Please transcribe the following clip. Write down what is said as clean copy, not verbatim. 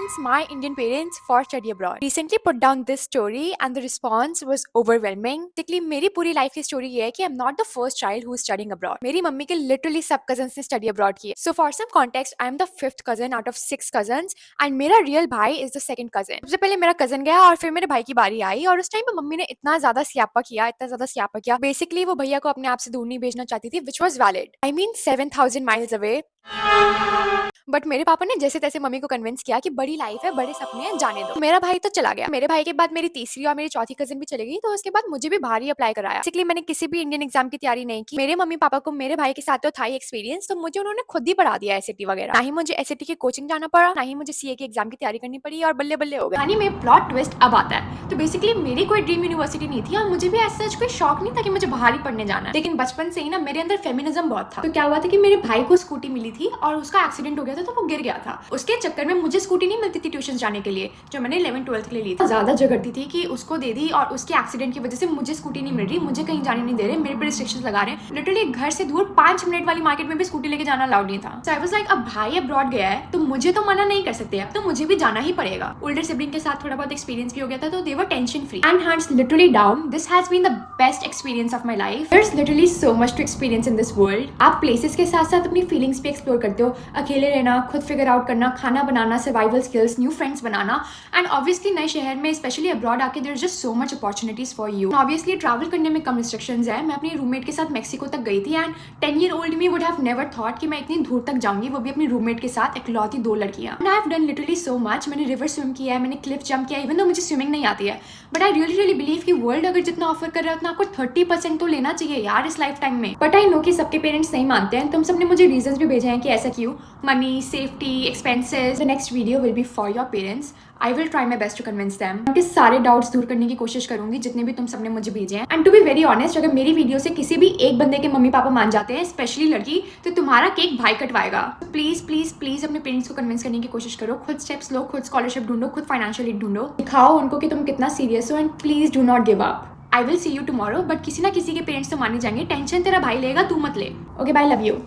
convince my Indian parents for study abroad. Recently put down this story and the response was overwhelming. Basically मेरी पूरी life की story ये है कि I'm not the first child who is studying abroad. मेरी mummy के literally सब cousins ने study abroad की है. So for some context, I'm the fifth cousin out of 6 cousins and मेरा real भाई is the second cousin. सबसे पहले मेरा cousin गया और फिर मेरे भाई की बारी आई और उस टाइम पे मम्मी ने इतना ज्यादा स्यापा किया. Basically वो भैया को अपने आप से दूर नहीं भेजना चाहती थी, which was valid. I mean 7,000 miles away. But मेरे पापा ने जैसे तैसे मम्मी को कन्विंस किया कि बड़ी लाइफ है, बड़े सपने हैं, जाने दो. मेरा भाई तो चला गया. मेरे भाई के बाद मेरी तीसरी और मेरी चौथी कजिन भी चली गई, तो उसके बाद मुझे भी बाहर ही अप्लाई कराया. बेसिकली मैंने किसी भी इंडियन एग्जाम की तैयारी नहीं की. मेरे मम्मी पापा को मेरे भाई के साथ तो था ही एक्सपीरियंस, तो मुझे उन्होंने खुद ही पढ़ा दिया एसएटी वगैरह. ना ही मुझे एसएटी की कोचिंग जाना पड़ा, ना ही मुझे सीए के एग्जाम की तैयारी करनी पड़ी और बल्ले बल्ले हो गया. कहानी में प्लॉट ट्विस्ट अब आता है. तो बेसिकली मेरी कोई ड्रीम यूनिवर्सिटी नहीं थी और मुझे भी ऐसा कोई शौक नहीं था कि मुझे बाहर ही पढ़ने जाना है. लेकिन बचपन से ही ना मेरे अंदर फेमिनिज्म बहुत था. तो क्या हुआ था कि मेरे भाई को स्कूटी मिली थी और उसका एक्सीडेंट हो गया था, तो वो गिर गया था. उसके चक्कर में मुझे स्कूटी नहीं मिलती थी ट्यूशन जाने के लिए, जो मैंने 11th-12th के लिए ली थी. ज्यादा झगड़ती थी कि उसको दे दी और उसके एक्सीडेंट की वजह से मुझे स्कूटी नहीं मिल रही, मुझे कहीं जाने नहीं दे रहे, मेरे पे रिस्ट्रिक्शंस लगा रहे हैं. लिटरली घर से दूर 5 मिनट वाली मार्केट में भी स्कूटी लेके जाना अलाउड नहीं था. सो आई वाज लाइक, अब भाई अब्रॉड गया है तो मुझे तो मना नहीं कर सकते, अब तो मुझे भी जाना ही पड़ेगा. ओल्डर सिबलिंग के साथ थोड़ा बहुत एक्सपीरियंस भी हो गया था, तो they were tension free and hands literally down. This has been the best experience of my life. There is literally so much to experience in this world. आप प्लेसेस के साथ साथ अपनी फीलिंग्स भी एक्सप्लोर करते हो. अकेले रहना, खुद फिगर आउट करना, खाना बनाना, सर्वाइवल स्किल्स, न्यू फ्रेंड्स बनाना एंड ऑब्वियसली नए शहर में स्पेशली अब्रॉड आके there is just so much opportunities for you. Obviously travel करने में कम रिस्ट्रिक्शंस है. मैं अपनी रूममेट के साथ मेक्सिको तक गई थी and 10-year-old me would have never thought कि मैं इतनी दूर तक जाऊंगी, वो भी अपनी रूममेट के साथ, इकलौती 2 लड़कियां. And I have done literally so much. मैंने रिवर स्विम किया है, मैंने क्लिफ जंप किया, इवन दो मुझे स्विमिंग नहीं आती है. बट आई रियली बिलीव कि वर्ल्ड अगर जितना ऑफर कर रहा है उतना आपको 30% तो लेना चाहिए यार इस लाइफ टाइम में. बट आई नो कि सबके पेरेंट्स नहीं मानते हैं. तुम सबने मुझे रीजंस भी भेजे हैं कि ऐसा क्यों. Money, safety, expenses. The next video will be for your parents. I will try my best to convince them. उनके सारे डाउट्स दूर करने की कोशिश करूंगी जितने भी तुम सबने मुझे भेजे हैं. And to be very honest, अगर मेरी वीडियो से किसी भी एक बंदे के मम्मी पापा मान जाते हैं, स्पेशली लड़की, तो तुम्हारा केक भाई कटवाएगा. प्लीज प्लीज प्लीज अपने पेरेंट्स को कन्विंस करने की कोशिश करो. खुद स्टेप्स लो, खुद स्कॉलरशिप ढूंढो, खुद फाइनेंशियल एड ढूंढो. दिखाओ उनको कि तुम कितना सीरियस हो and please do not give up. I will see you tomorrow. But किसी ना किसी के पेरेंट्स तो मान ही जाएंगे. टेंशन तेरा भाई लेगा, तू मत ले. Okay bye, love you.